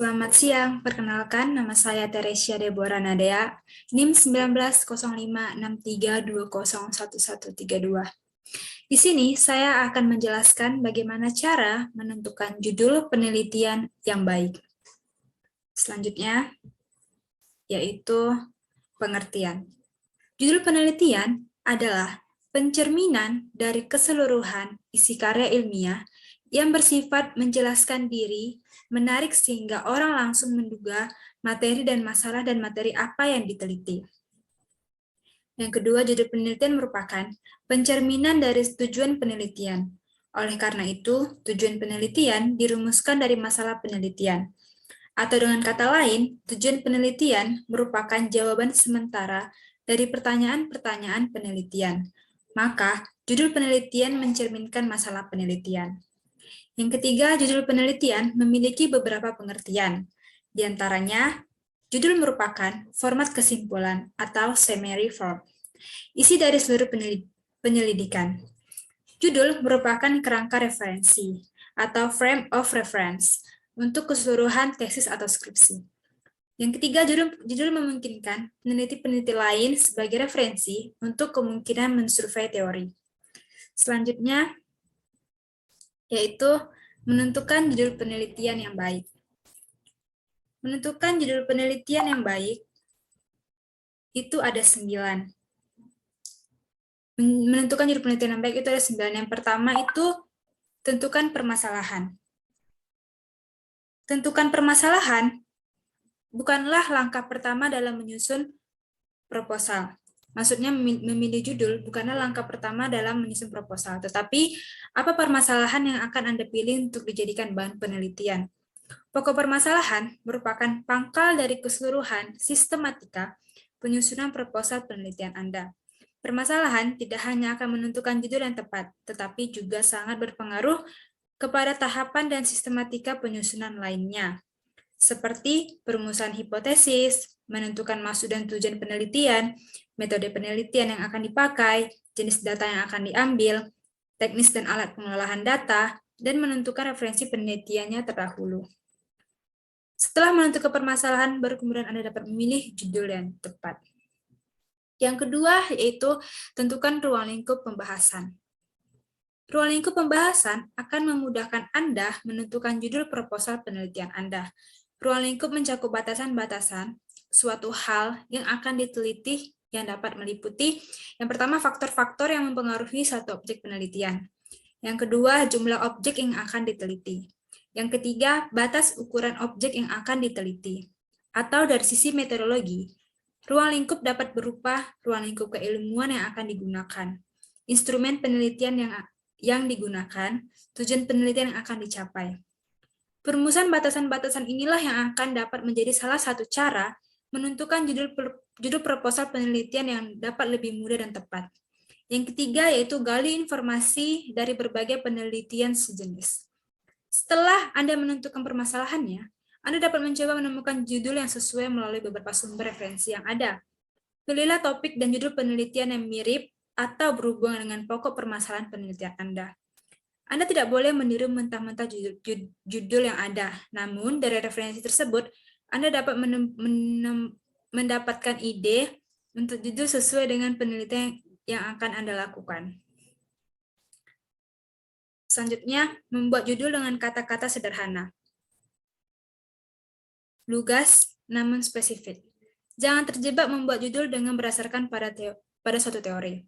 Selamat siang, perkenalkan nama saya Teresia Deborah Nadea, NIM 190563201132. Di sini saya akan menjelaskan bagaimana cara menentukan judul penelitian yang baik. Selanjutnya, yaitu pengertian. Judul penelitian adalah pencerminan dari keseluruhan isi karya ilmiah yang bersifat menjelaskan diri, menarik sehingga orang langsung menduga materi dan masalah dan materi apa yang diteliti. Yang kedua, judul penelitian merupakan pencerminan dari tujuan penelitian. Oleh karena itu, tujuan penelitian dirumuskan dari masalah penelitian. Atau dengan kata lain, tujuan penelitian merupakan jawaban sementara dari pertanyaan-pertanyaan penelitian. Maka, judul penelitian mencerminkan masalah penelitian. Yang ketiga, judul penelitian memiliki beberapa pengertian. Di antaranya, judul merupakan format kesimpulan atau summary form. Isi dari seluruh penyelidikan. Judul merupakan kerangka referensi atau frame of reference untuk keseluruhan tesis atau skripsi. Yang ketiga, judul memungkinkan peneliti-peneliti lain sebagai referensi untuk kemungkinan mensurvei teori. Selanjutnya, yaitu menentukan judul penelitian yang baik. Menentukan judul penelitian yang baik itu ada 9. Menentukan judul penelitian yang baik itu ada 9. Yang pertama itu tentukan permasalahan. Tentukan permasalahan bukanlah langkah pertama dalam menyusun proposal. Maksudnya memilih judul bukanlah langkah pertama dalam menyusun proposal, tetapi apa permasalahan yang akan Anda pilih untuk dijadikan bahan penelitian. Pokok permasalahan merupakan pangkal dari keseluruhan sistematika penyusunan proposal penelitian Anda. Permasalahan tidak hanya akan menentukan judul yang tepat, tetapi juga sangat berpengaruh kepada tahapan dan sistematika penyusunan lainnya, seperti perumusan hipotesis, menentukan maksud dan tujuan penelitian, metode penelitian yang akan dipakai, jenis data yang akan diambil, teknis dan alat pengolahan data, dan menentukan referensi penelitiannya terdahulu. Setelah menentukan permasalahan, baru kemudian Anda dapat memilih judul yang tepat. Yang kedua, yaitu tentukan ruang lingkup pembahasan. Ruang lingkup pembahasan akan memudahkan Anda menentukan judul proposal penelitian Anda. Ruang lingkup mencakup batasan-batasan suatu hal yang akan diteliti yang dapat meliputi yang pertama faktor-faktor yang mempengaruhi satu objek penelitian. Yang kedua, jumlah objek yang akan diteliti. Yang ketiga, batas ukuran objek yang akan diteliti. Atau dari sisi metodologi, ruang lingkup dapat berupa ruang lingkup keilmuan yang akan digunakan, instrumen penelitian yang digunakan, tujuan penelitian yang akan dicapai. Perumusan batasan-batasan inilah yang akan dapat menjadi salah satu cara menentukan judul proposal penelitian yang dapat lebih mudah dan tepat. Yang ketiga yaitu gali informasi dari berbagai penelitian sejenis. Setelah Anda menentukan permasalahannya, Anda dapat mencoba menemukan judul yang sesuai melalui beberapa sumber referensi yang ada. Pilihlah topik dan judul penelitian yang mirip atau berhubungan dengan pokok permasalahan penelitian Anda. Anda tidak boleh meniru mentah-mentah judul yang ada, namun dari referensi tersebut, Anda dapat mendapatkan ide untuk judul sesuai dengan penelitian yang akan Anda lakukan. Selanjutnya, membuat judul dengan kata-kata sederhana. Lugas, namun spesifik. Jangan terjebak membuat judul dengan berdasarkan pada suatu teori.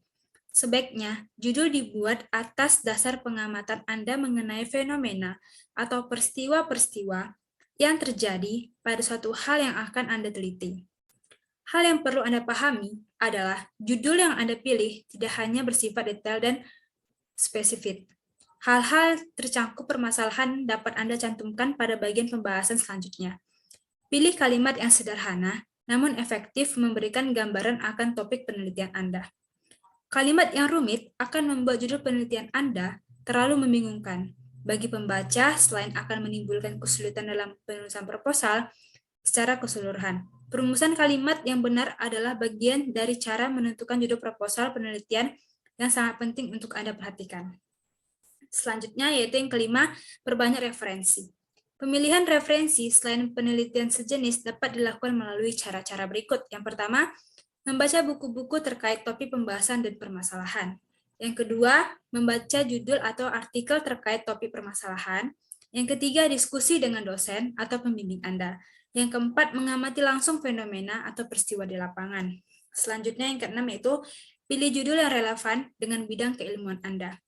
Sebaiknya, judul dibuat atas dasar pengamatan Anda mengenai fenomena atau peristiwa-peristiwa yang terjadi pada suatu hal yang akan Anda teliti. Hal yang perlu Anda pahami adalah judul yang Anda pilih tidak hanya bersifat detail dan spesifik. Hal-hal tercangkup permasalahan dapat Anda cantumkan pada bagian pembahasan selanjutnya. Pilih kalimat yang sederhana, namun efektif memberikan gambaran akan topik penelitian Anda. Kalimat yang rumit akan membuat judul penelitian Anda terlalu membingungkan. Bagi pembaca, selain akan menimbulkan kesulitan dalam penulisan proposal secara keseluruhan. Perumusan kalimat yang benar adalah bagian dari cara menentukan judul proposal penelitian yang sangat penting untuk Anda perhatikan. Selanjutnya yaitu yang kelima, perbanyak referensi. Pemilihan referensi selain penelitian sejenis dapat dilakukan melalui cara-cara berikut. Yang pertama, membaca buku-buku terkait topik pembahasan dan permasalahan. Yang kedua, membaca judul atau artikel terkait topik permasalahan. Yang ketiga, diskusi dengan dosen atau pembimbing Anda. Yang keempat, mengamati langsung fenomena atau peristiwa di lapangan. Selanjutnya yang keenam yaitu pilih judul yang relevan dengan bidang keilmuan Anda.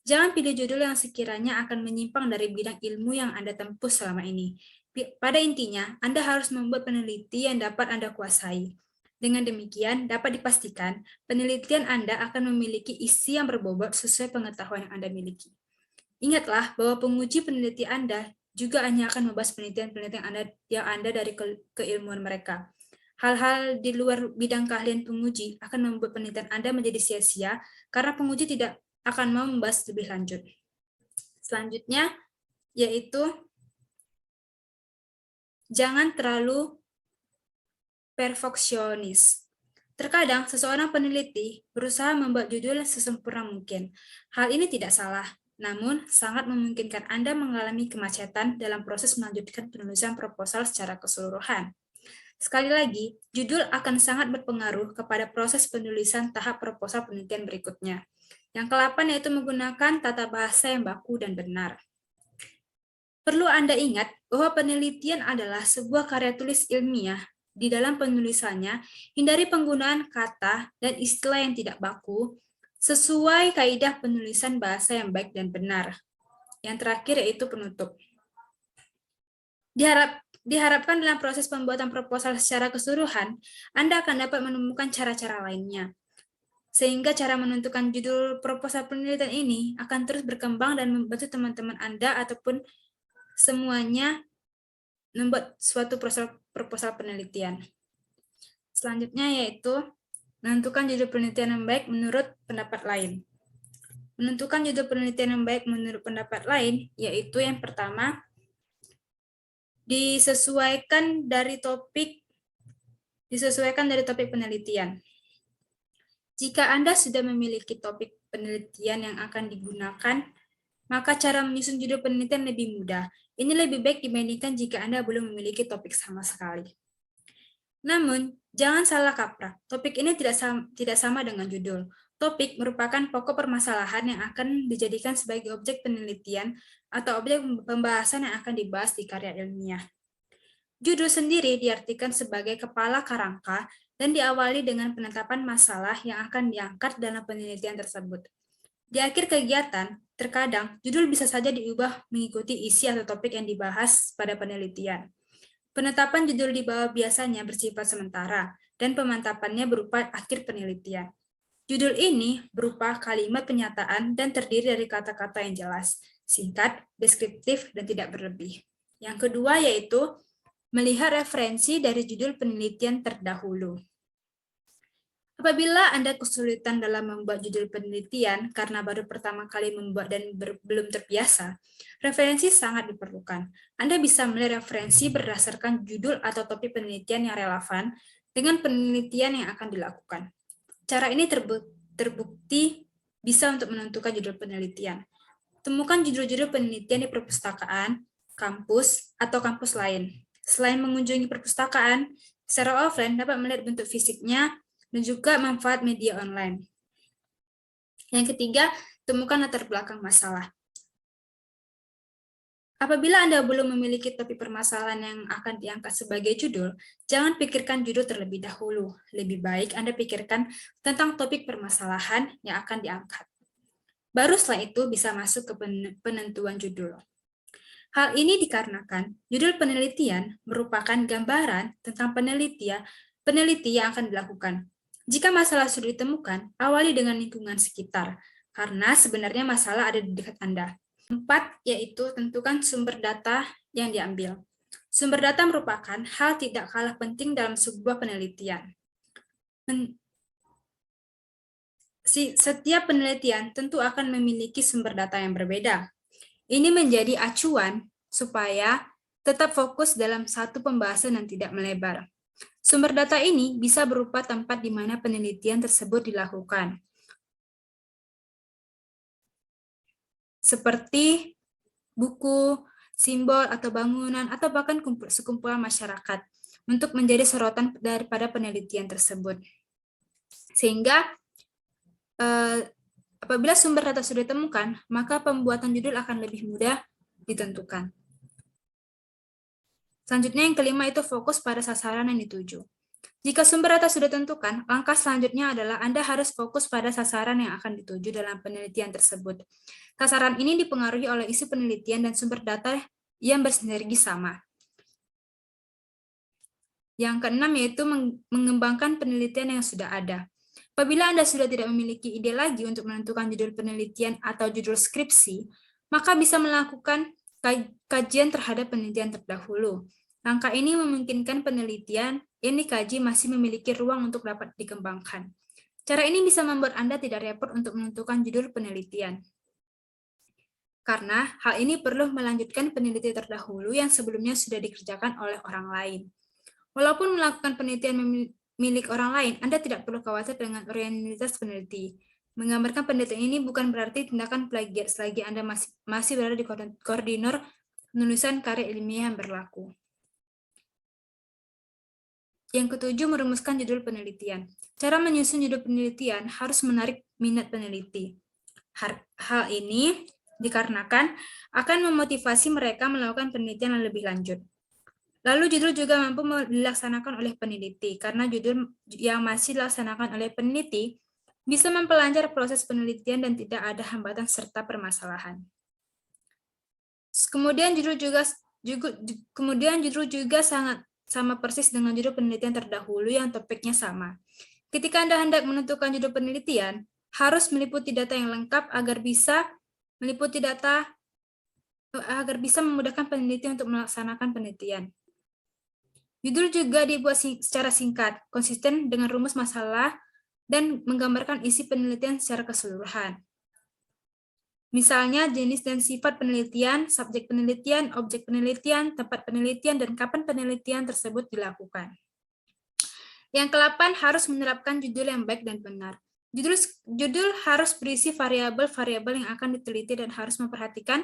Jangan pilih judul yang sekiranya akan menyimpang dari bidang ilmu yang Anda tempuh selama ini. Pada intinya, Anda harus membuat peneliti yang dapat Anda kuasai. Dengan demikian, dapat dipastikan penelitian Anda akan memiliki isi yang berbobot sesuai pengetahuan yang Anda miliki. Ingatlah bahwa penguji peneliti Anda juga hanya akan membahas penelitian-penelitian yang Anda dari keilmuan mereka. Hal-hal di luar bidang keahlian penguji akan membuat penelitian Anda menjadi sia-sia karena penguji tidak akan mau membahas lebih lanjut. Selanjutnya, yaitu jangan terlalu perfeksionis. Terkadang, seseorang peneliti berusaha membuat judul sesempurna mungkin. Hal ini tidak salah, namun sangat memungkinkan Anda mengalami kemacetan dalam proses melanjutkan penulisan proposal secara keseluruhan. Sekali lagi, judul akan sangat berpengaruh kepada proses penulisan tahap proposal penelitian berikutnya. Yang ke-8 yaitu menggunakan tata bahasa yang baku dan benar. Perlu Anda ingat bahwa penelitian adalah sebuah karya tulis ilmiah. Di dalam penulisannya, hindari penggunaan kata dan istilah yang tidak baku, sesuai kaidah penulisan bahasa yang baik dan benar. Yang terakhir yaitu penutup. Diharapkan dalam proses pembuatan proposal secara keseluruhan, Anda akan dapat menemukan cara-cara lainnya. Sehingga cara menentukan judul proposal penelitian ini akan terus berkembang dan membantu teman-teman Anda ataupun semuanya membuat suatu proposal penelitian. Selanjutnya yaitu menentukan judul penelitian yang baik menurut pendapat lain. Menentukan judul penelitian yang baik menurut pendapat lain yaitu yang pertama, disesuaikan dari topik penelitian. Jika Anda sudah memiliki topik penelitian yang akan digunakan, maka cara menyusun judul penelitian lebih mudah. Ini lebih baik dibandingkan jika Anda belum memiliki topik sama sekali. Namun, jangan salah kaprah. Topik ini tidak sama dengan judul. Topik merupakan pokok permasalahan yang akan dijadikan sebagai objek penelitian atau objek pembahasan yang akan dibahas di karya ilmiah. Judul sendiri diartikan sebagai kepala kerangka dan diawali dengan penetapan masalah yang akan diangkat dalam penelitian tersebut. Di akhir kegiatan, terkadang judul bisa saja diubah mengikuti isi atau topik yang dibahas pada penelitian. Penetapan judul di bawah biasanya bersifat sementara dan pemantapannya berupa akhir penelitian. Judul ini berupa kalimat penyataan dan terdiri dari kata-kata yang jelas, singkat, deskriptif, dan tidak berlebih. Yang kedua yaitu melihat referensi dari judul penelitian terdahulu. Apabila Anda kesulitan dalam membuat judul penelitian karena baru pertama kali membuat dan belum terbiasa, referensi sangat diperlukan. Anda bisa melihat referensi berdasarkan judul atau topik penelitian yang relevan dengan penelitian yang akan dilakukan. Cara ini terbukti bisa untuk menentukan judul penelitian. Temukan judul-judul penelitian di perpustakaan, kampus, atau kampus lain. Selain mengunjungi perpustakaan, secara offline dapat melihat bentuk fisiknya dan juga manfaat media online. Yang ketiga, temukan latar belakang masalah. Apabila Anda belum memiliki topik permasalahan yang akan diangkat sebagai judul, jangan pikirkan judul terlebih dahulu. Lebih baik Anda pikirkan tentang topik permasalahan yang akan diangkat. Baru setelah itu bisa masuk ke penentuan judul. Hal ini dikarenakan judul penelitian merupakan gambaran tentang peneliti yang akan dilakukan. Jika masalah sudah ditemukan, awali dengan lingkungan sekitar, karena sebenarnya masalah ada di dekat Anda. 4, yaitu tentukan sumber data yang diambil. Sumber data merupakan hal tidak kalah penting dalam sebuah penelitian. Setiap penelitian tentu akan memiliki sumber data yang berbeda. Ini menjadi acuan supaya tetap fokus dalam satu pembahasan dan tidak melebar. Sumber data ini bisa berupa tempat di mana penelitian tersebut dilakukan, seperti buku, simbol atau bangunan, atau bahkan sekumpulan masyarakat untuk menjadi sorotan daripada penelitian tersebut. Sehingga apabila sumber data sudah ditemukan, maka pembuatan judul akan lebih mudah ditentukan. Selanjutnya yang kelima itu fokus pada sasaran yang dituju. Jika sumber data sudah ditentukan, langkah selanjutnya adalah Anda harus fokus pada sasaran yang akan dituju dalam penelitian tersebut. Sasaran ini dipengaruhi oleh isi penelitian dan sumber data yang bersinergi sama. Yang keenam yaitu mengembangkan penelitian yang sudah ada. Apabila Anda sudah tidak memiliki ide lagi untuk menentukan judul penelitian atau judul skripsi, maka bisa melakukan kajian terhadap penelitian terdahulu. Langkah ini memungkinkan penelitian yang dikaji masih memiliki ruang untuk dapat dikembangkan. Cara ini bisa membuat Anda tidak repot untuk menentukan judul penelitian. Karena hal ini perlu melanjutkan penelitian terdahulu yang sebelumnya sudah dikerjakan oleh orang lain. Walaupun melakukan penelitian milik orang lain, Anda tidak perlu khawatir dengan originalitas peneliti. Menggambarkan penelitian ini bukan berarti tindakan plagiat selagi Anda masih berada di koordinator penulisan karya ilmiah yang berlaku. Yang ketujuh, merumuskan judul penelitian. Cara menyusun judul penelitian harus menarik minat peneliti. Hal ini dikarenakan akan memotivasi mereka melakukan penelitian yang lebih lanjut. Lalu judul juga mampu dilaksanakan oleh peneliti, karena judul yang masih dilaksanakan oleh peneliti bisa memperlancar proses penelitian dan tidak ada hambatan serta permasalahan. Kemudian judul juga sangat sama persis dengan judul penelitian terdahulu yang topiknya sama. Ketika Anda hendak menentukan judul penelitian, harus meliputi data yang lengkap agar bisa memudahkan peneliti untuk melaksanakan penelitian. Judul juga dibuat secara singkat, konsisten dengan rumus masalah, dan menggambarkan isi penelitian secara keseluruhan. Misalnya jenis dan sifat penelitian, subjek penelitian, objek penelitian, tempat penelitian, dan kapan penelitian tersebut dilakukan. Yang ke-8, harus menerapkan judul yang baik dan benar. Judul harus berisi variabel-variabel yang akan diteliti dan harus memperhatikan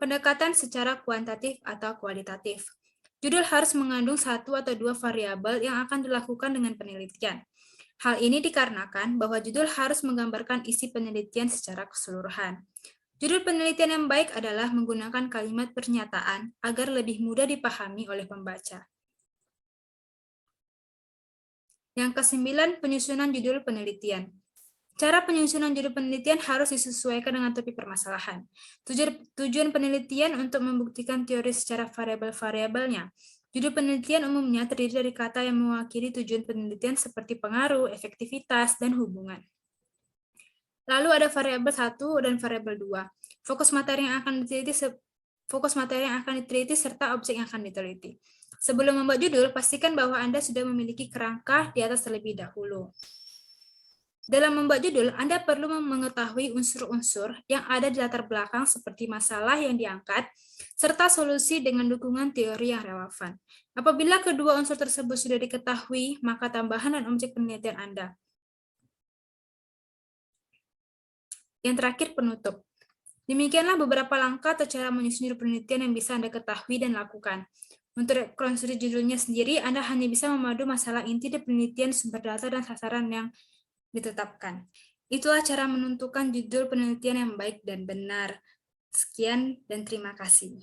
pendekatan secara kuantitatif atau kualitatif. Judul harus mengandung 1 atau 2 variabel yang akan dilakukan dengan penelitian. Hal ini dikarenakan bahwa judul harus menggambarkan isi penelitian secara keseluruhan. Judul penelitian yang baik adalah menggunakan kalimat pernyataan agar lebih mudah dipahami oleh pembaca. Yang ke-9, penyusunan judul penelitian. Cara penyusunan judul penelitian harus disesuaikan dengan topik permasalahan. Tujuan penelitian untuk membuktikan teori secara variabel-variabelnya. Judul penelitian umumnya terdiri dari kata yang mewakili tujuan penelitian seperti pengaruh, efektivitas, dan hubungan. Lalu ada variabel 1 dan variabel 2. Fokus materi yang akan diteliti serta objek yang akan diteliti. Sebelum membuat judul, pastikan bahwa Anda sudah memiliki kerangka di atas terlebih dahulu. Dalam membuat judul, Anda perlu mengetahui unsur-unsur yang ada di latar belakang seperti masalah yang diangkat, serta solusi dengan dukungan teori yang relevan. Apabila kedua unsur tersebut sudah diketahui, maka tambahan dan objek penelitian Anda. Yang terakhir, penutup. Demikianlah beberapa langkah atau cara menyusun judul penelitian yang bisa Anda ketahui dan lakukan. Untuk konstruksi judulnya sendiri, Anda hanya bisa memadu masalah inti dari penelitian, sumber data, dan sasaran yang ditetapkan. Itulah cara menentukan judul penelitian yang baik dan benar. Sekian dan terima kasih.